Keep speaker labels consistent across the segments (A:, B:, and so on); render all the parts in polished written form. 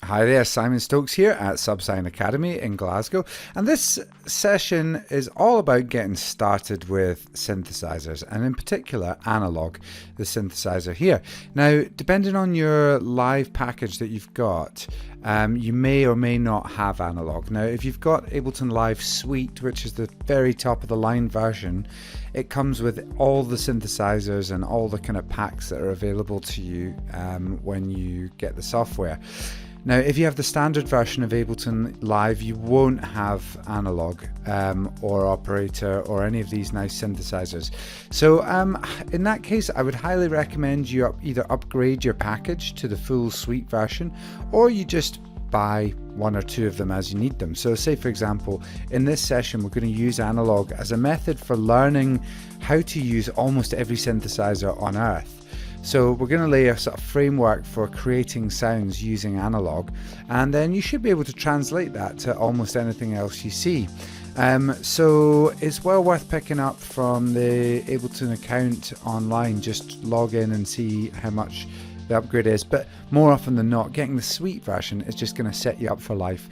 A: Hi there, Simon Stokes here at subSine Academy in Glasgow, and this session is all about getting started with synthesizers, and in particular analog, the synthesizer here. Now, depending on your live package that you've got, you may or may not have analog. Now, if you've got Ableton Live Suite, which is the very top of the line version, it comes with all the synthesizers and all the kind of packs that are available to you when you get the software. Now, if you have the standard version of Ableton Live, you won't have analog or operator or any of these nice synthesizers. So in that case, I would highly recommend you either upgrade your package to the full suite version, or you just buy one or two of them as you need them. So say, for example, in this session, we're going to use analog as a method for learning how to use almost every synthesizer on Earth. So we're going to lay a sort of framework for creating sounds using analog, and then you should be able to translate that to almost anything else you see. So it's well worth picking up from the Ableton account online. Just log in and see how much the upgrade is, but more often than not, getting the suite version is just going to set you up for life.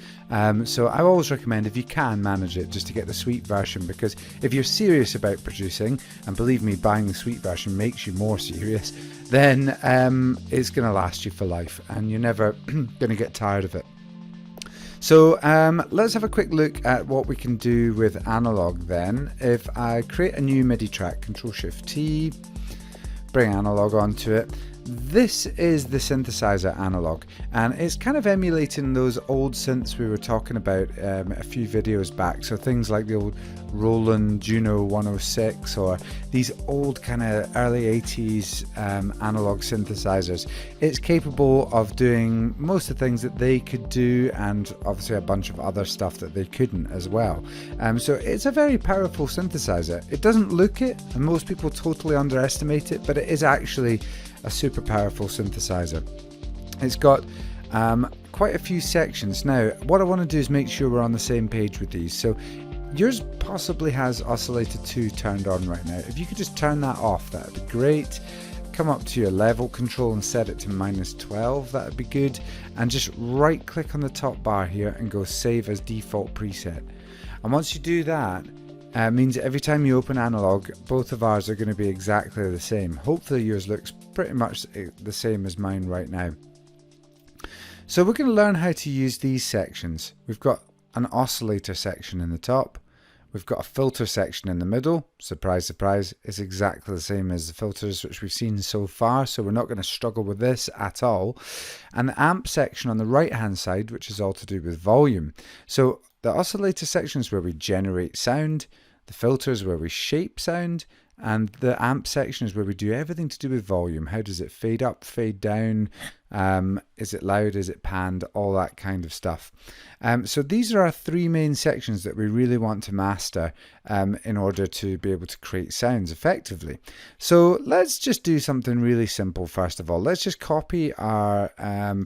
A: So I always recommend, if you can manage it, just to get the suite version, because if you're serious about producing, and believe me, buying the suite version makes you more serious, then it's going to last you for life and you're never going to get tired of it. So let's have a quick look at what we can do with analog then. If I create a new MIDI track, Control-Shift-T, bring analog onto it. This is the synthesizer analog, and it's kind of emulating those old synths we were talking about a few videos back. So things like the old Roland Juno 106 or these old kind of early 80s analog synthesizers. It's capable of doing most of the things that they could do, and obviously a bunch of other stuff that they couldn't as well. So it's a very powerful synthesizer. It doesn't look it, and most people totally underestimate it, but it is actually a super powerful synthesizer. It's got quite a few sections. Now, what I want to do is make sure we're on the same page with these. So yours possibly has Oscillator 2 turned on right now. If you could just turn that off, that would be great. Come up to your level control and set it to -12, that would be good. And just right click on the top bar here and go save as default preset. And once you do that, means that every time you open analog, both of ours are going to be exactly the same. Hopefully yours looks pretty much the same as mine right now. So we're going to learn how to use these sections. We've got an oscillator section in the top. We've got a filter section in the middle. Surprise, surprise, it's exactly the same as the filters which we've seen so far, so we're not going to struggle with this at all. And the amp section on the right hand side, which is all to do with volume. So the oscillator section is where we generate sound, the filter is where we shape sound, and the amp section is where we do everything to do with volume. How does it fade up, fade down? Is it loud? Is it panned? All that kind of stuff. So these are our three main sections that we really want to master in order to be able to create sounds effectively. So let's just do something really simple first of all. Let's just copy our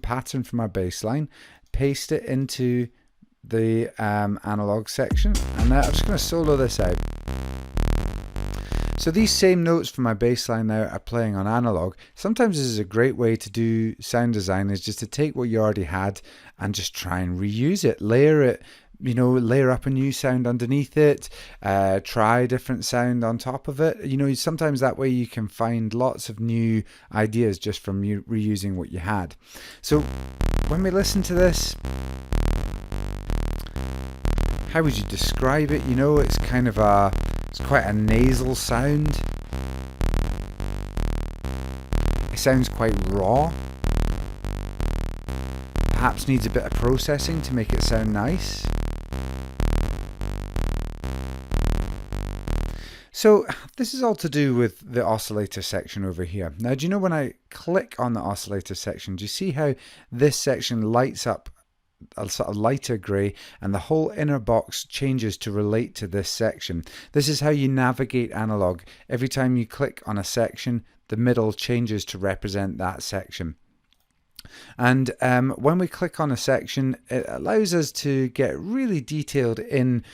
A: pattern from our bass line, paste it into the analog section, and now I'm just going to solo this out. So these same notes from my bass line now are playing on analog. Sometimes this is a great way to do sound design, is just to take what you already had and just try and reuse it, layer it, you know, layer up a new sound underneath it, try a different sound on top of it. You know, sometimes that way you can find lots of new ideas just from you reusing what you had. So when we listen to this, how would you describe it? You know, it's kind of it's quite a nasal sound. It sounds quite raw. Perhaps needs a bit of processing to make it sound nice. So this is all to do with the oscillator section over here. Now, do you know when I click on the oscillator section, do you see how this section lights up a sort of lighter grey, and the whole inner box changes to relate to this section? This is how you navigate analog. Every time you click on a section, the middle changes to represent that section. And when we click on a section, it allows us to get really detailed in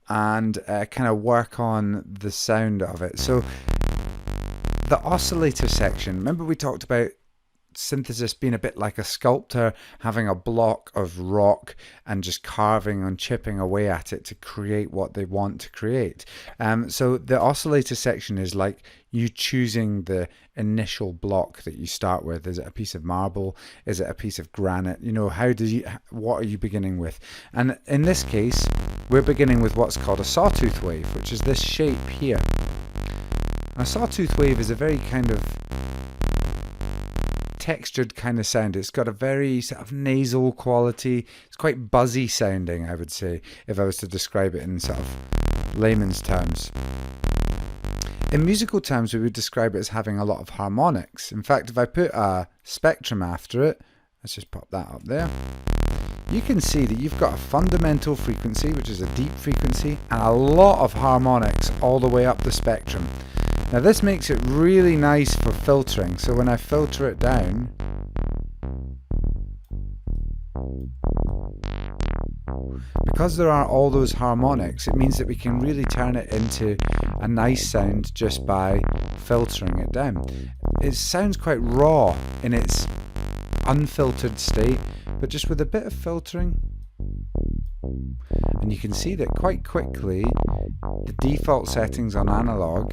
A: and kind of work on the sound of it. So the oscillator section, remember we talked about synthesis being a bit like a sculptor, having a block of rock and just carving and chipping away at it to create what they want to create. So the oscillator section is like you choosing the initial block that you start with. Is it a piece of marble? Is it a piece of granite? You know, what are you beginning with? And in this case, we're beginning with what's called a sawtooth wave, which is this shape here. A sawtooth wave is a very kind of textured kind of sound. It's got a very sort of nasal quality. It's quite buzzy sounding, I would say, if I was to describe it in sort of layman's terms. In musical terms, we would describe it as having a lot of harmonics. In fact, if I put a spectrum after it, let's just pop that up there, you can see that you've got a fundamental frequency, which is a deep frequency, and a lot of harmonics all the way up the spectrum. Now this makes it really nice for filtering. So when I filter it down, because there are all those harmonics, it means that we can really turn it into a nice sound just by filtering it down. It sounds quite raw in its unfiltered state, but just with a bit of filtering, and you can see that quite quickly the default settings on analog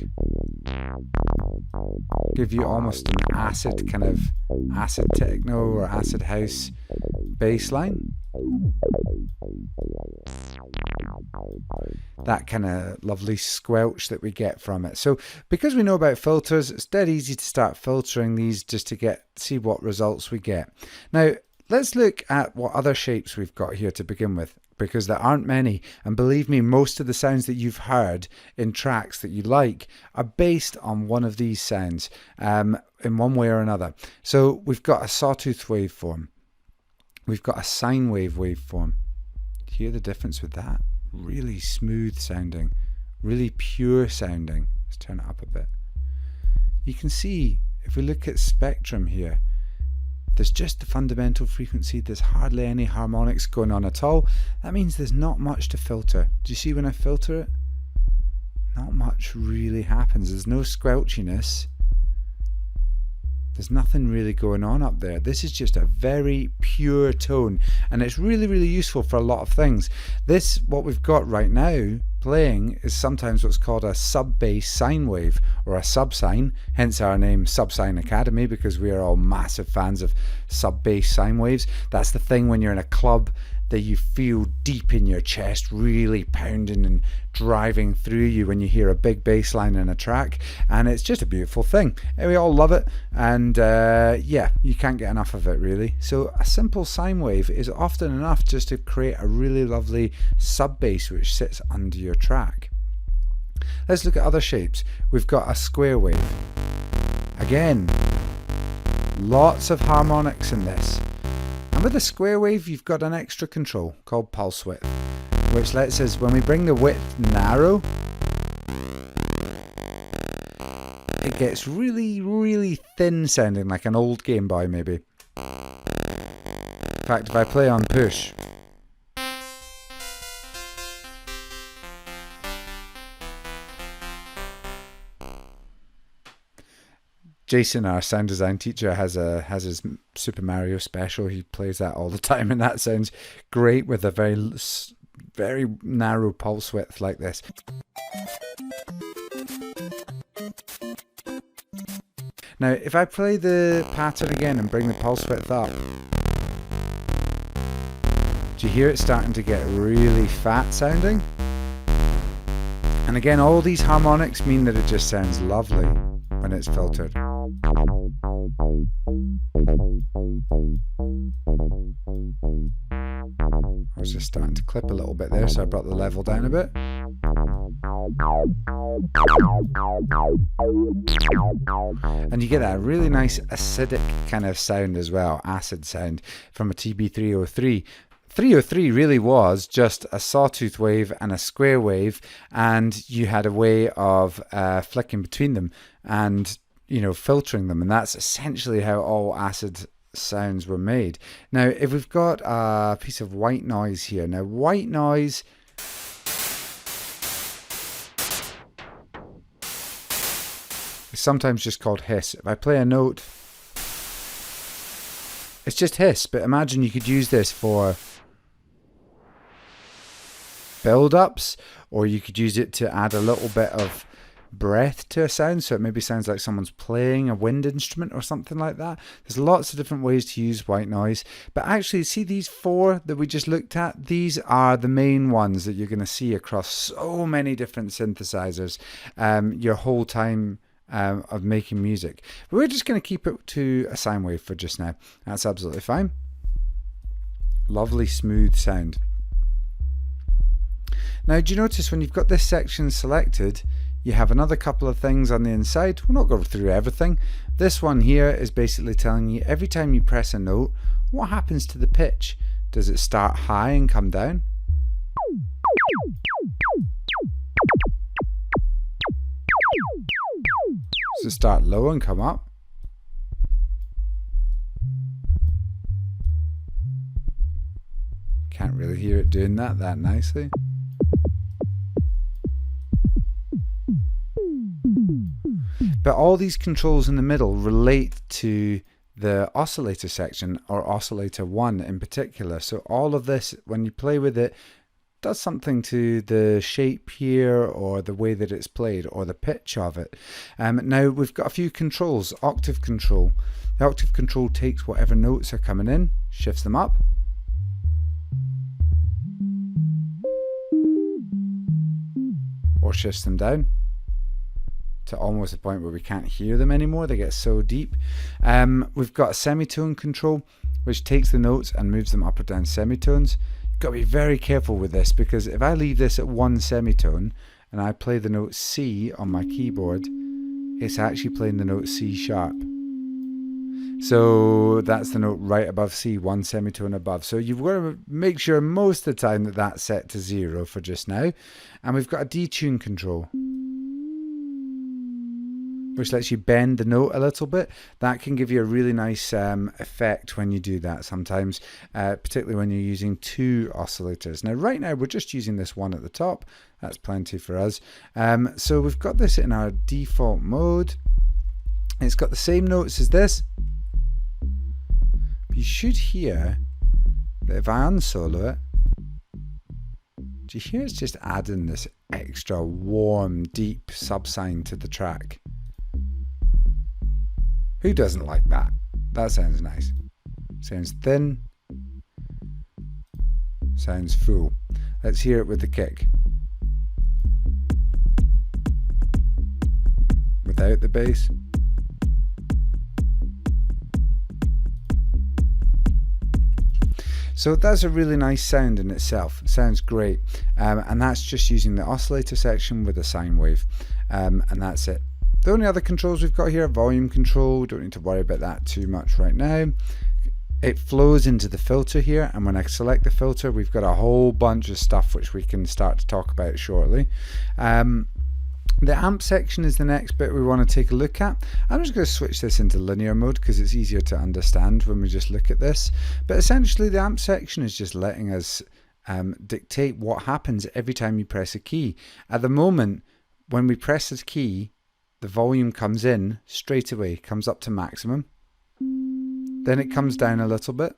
A: give you almost an acid kind of acid techno or acid house bass line. That kind of lovely squelch that we get from it. So because we know about filters, it's dead easy to start filtering these just to see what results we get. Now let's look at what other shapes we've got here to begin with, because there aren't many, and believe me, most of the sounds that you've heard in tracks that you like are based on one of these sounds in one way or another. So we've got a sawtooth waveform, we've got a sine wave waveform. Hear the difference with that? Really smooth sounding, really pure sounding. Let's turn it up a bit. You can see, if we look at spectrum here, there's just the fundamental frequency. There's hardly any harmonics going on at all. That means there's not much to filter. Do you see when I filter it? Not much really happens. There's no squelchiness. There's nothing really going on up there. This is just a very pure tone, and it's really, really useful for a lot of things. What we've got right now playing is sometimes what's called a sub-bass sine wave, or a subsine, hence our name SubSine Academy, because we are all massive fans of sub-bass sine waves. That's the thing when you're in a club that you feel deep in your chest, really pounding and driving through you when you hear a big bass line in a track, and it's just a beautiful thing. We all love it, and yeah, you can't get enough of it really. So a simple sine wave is often enough just to create a really lovely sub-bass which sits under your track. Let's look at other shapes. We've got a square wave. Again, lots of harmonics in this. And with a square wave, you've got an extra control called pulse width, which lets us, when we bring the width narrow, it gets really, really thin sounding, like an old Game Boy maybe. In fact, if I play on push, Jason, our sound design teacher, has his Super Mario special. He plays that all the time, and that sounds great with a very narrow pulse width like this. Now, if I play the pattern again and bring the pulse width up, do you hear it starting to get really fat sounding? And again, all these harmonics mean that it just sounds lovely when it's filtered. I was just starting to clip a little bit there, so I brought the level down a bit. And you get that really nice acidic kind of sound as well, acid sound from a TB303. 303 really was just a sawtooth wave and a square wave, and you had a way of flicking between them and, you know, filtering them, and that's essentially how all acid sounds were made. Now, if we've got a piece of white noise here, now white noise is sometimes just called hiss. If I play a note, It's just hiss, but imagine you could use this for build-ups, or you could use it to add a little bit of breath to a sound, so it maybe sounds like someone's playing a wind instrument or something like that. There's lots of different ways to use white noise, but actually see these 4 that we just looked at, these are the main ones that you're going to see across so many different synthesizers your whole time of making music. But we're just going to keep it to a sine wave for just now. That's absolutely fine. Lovely smooth sound. Now, do you notice when you've got this section selected, you have another couple of things on the inside? We'll not go through everything. This one here is basically telling you every time you press a note, what happens to the pitch? Does it start high and come down? Does it start low and come up? Can't really hear it doing that nicely. But all these controls in the middle relate to the oscillator section, or oscillator 1 in particular. So all of this, when you play with it, does something to the shape here, or the way that it's played, or the pitch of it. Now we've got a few controls. Octave control. The octave control takes whatever notes are coming in, shifts them up, or shifts them down to almost the point where we can't hear them anymore. They get so deep. We've got a semitone control, which takes the notes and moves them up or down semitones. You've got to be very careful with this, because if I leave this at 1 semitone and I play the note C on my keyboard, it's actually playing the note C sharp. So that's the note right above C, 1 semitone above. So you've got to make sure most of the time that that's set to 0 for just now. And we've got a detune control, which lets you bend the note a little bit. That can give you a really nice effect when you do that sometimes, particularly when you're using 2 oscillators. Now right now we're just using this one at the top. That's plenty for us. So we've got this in our default mode. It's got the same notes as this. But you should hear that if I unsolo it, do you hear it's just adding this extra warm, deep subsine to the track? Who doesn't like that? That sounds nice. Sounds thin. Sounds full. Let's hear it with the kick. Without the bass. So that's a really nice sound in itself. It sounds great. And that's just using the oscillator section with a sine wave. And that's it. The only other controls we've got here are volume control. Don't need to worry about that too much right now. It flows into the filter here, and when I select the filter, we've got a whole bunch of stuff which we can start to talk about shortly. The amp section is the next bit we want to take a look at. I'm just going to switch this into linear mode because it's easier to understand when we just look at this. But essentially the amp section is just letting us dictate what happens every time you press a key. At the moment, when we press this key, the volume comes in straight away, comes up to maximum. Then it comes down a little bit.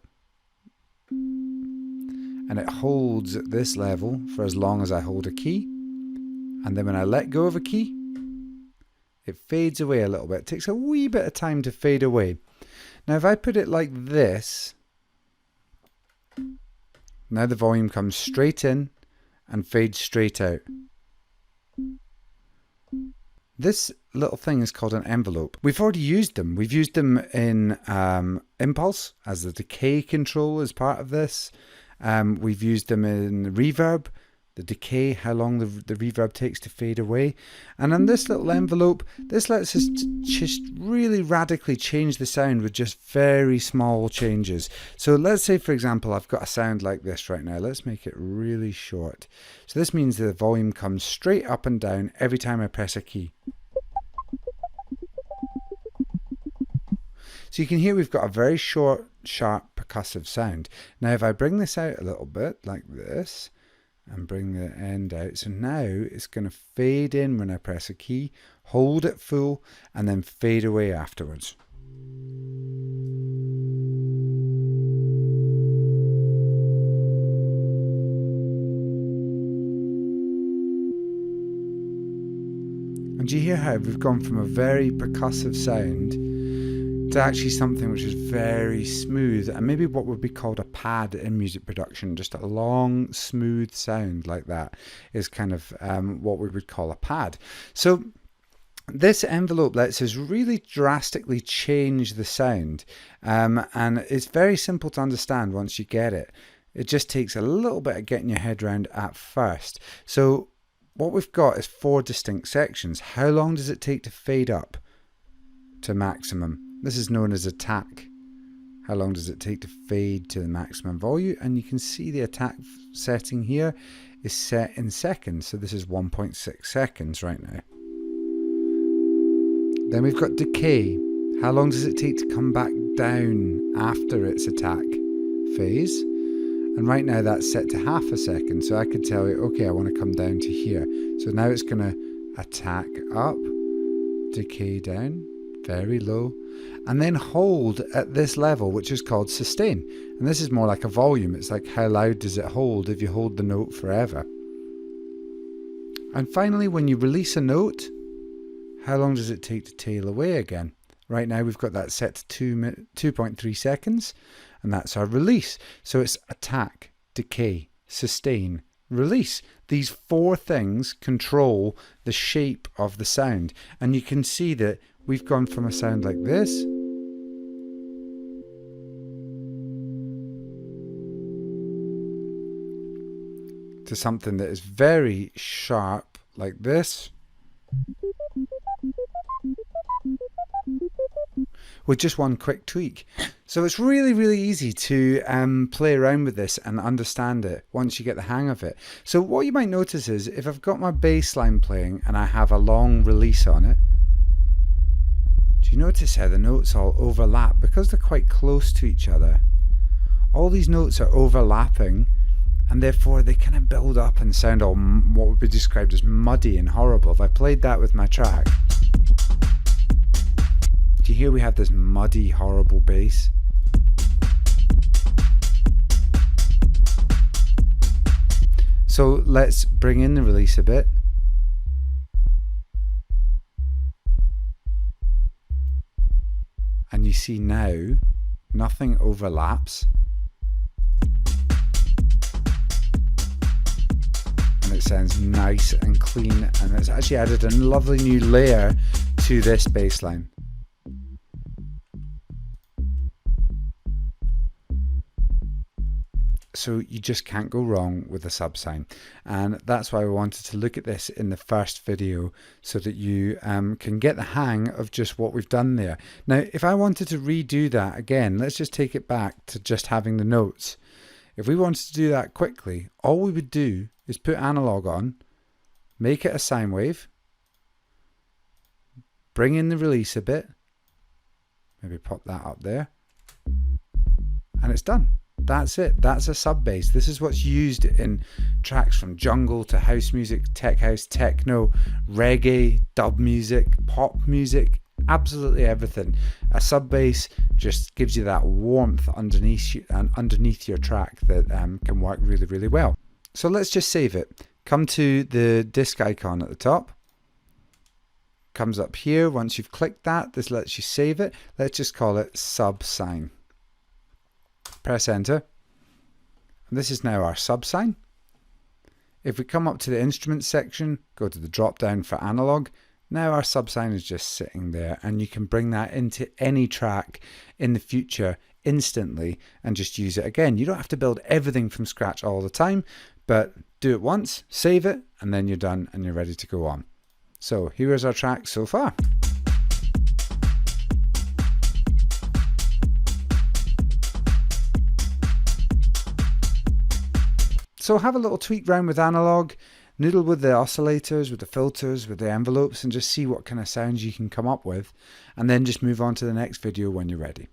A: And it holds at this level for as long as I hold a key. And then when I let go of a key, it fades away a little bit. It takes a wee bit of time to fade away. Now if I put it like this, now the volume comes straight in and fades straight out. This little thing is called an envelope. We've already used them. We've used them in impulse as the decay control as part of this. We've used them in reverb, the decay, how long the reverb takes to fade away. And on this little envelope, this lets us just really radically change the sound with just very small changes. So let's say, for example, I've got a sound like this right now. Let's make it really short. So this means the volume comes straight up and down every time I press a key. So you can hear we've got a very short, sharp, percussive sound. Now if I bring this out a little bit, like this, and bring the end out, so now it's going to fade in when I press a key, hold it full, and then fade away afterwards. And do you hear how we've gone from a very percussive sound to actually something which is very smooth, and maybe what would be called a pad in music production? Just a long, smooth sound like that is kind of what we would call a pad. So this envelope lets us really drastically change the sound, and it's very simple to understand once you get it. It just takes a little bit of getting your head around at first. So what we've got is 4 distinct sections. How long does it take to fade up to maximum? This is known as attack. How long does it take to fade to the maximum volume? And you can see the attack setting here is set in seconds. So this is 1.6 seconds right now. Then we've got decay. How long does it take to come back down after its attack phase? And right now that's set to half a second. So I could tell you, okay, I want to come down to here. So now it's going to attack up, decay down, very low, and then hold at this level, which is called sustain. And this is more like a volume. It's like how loud does it hold if you hold the note forever. And finally, when you release a note, how long does it take to tail away again? Right now we've got that set to 2.3 seconds, and that's our release. So it's attack, decay, sustain, release. These 4 things control the shape of the sound. And you can see that we've gone from a sound like this to something that is very sharp like this, with just one quick tweak. So it's really, really easy to play around with this and understand it once you get the hang of it. So what you might notice is if I've got my bass line playing and I have a long release on it, do you notice how the notes all overlap? Because they're quite close to each other, all these notes are overlapping, and therefore they kind of build up and sound all what would be described as muddy and horrible. If I played that with my track, do you hear we have this muddy, horrible bass? So let's bring in the release a bit. And you see now, nothing overlaps. And it sounds nice and clean, and it's actually added a lovely new layer to this bass line. So you just can't go wrong with a subsine, and that's why I wanted to look at this in the first video so that you can get the hang of just what we've done there. Now if I wanted to redo that again, let's just take it back to just having the notes. If we wanted to do that quickly, all we would do is put analog on, make it a sine wave, bring in the release a bit, maybe pop that up there, and it's done. That's it. That's a sub bass. This is what's used in tracks from jungle to house music, tech house, techno, reggae, dub music, pop music, absolutely everything. A sub bass just gives you that warmth underneath your track that can work really, really well. So let's just save it. Come to the disc icon at the top. Comes up here. Once you've clicked that, this lets you save it. Let's just call it subsine. Press enter, and this is now our subsine. If we come up to the instruments section, go to the drop down for analog, now our subsine is just sitting there, and you can bring that into any track in the future instantly and just use it again. You don't have to build everything from scratch all the time, but do it once, save it, and then you're done and you're ready to go on. So here is our track so far. So have a little tweak round with analog, noodle with the oscillators, with the filters, with the envelopes, and just see what kind of sounds you can come up with, and then just move on to the next video when you're ready.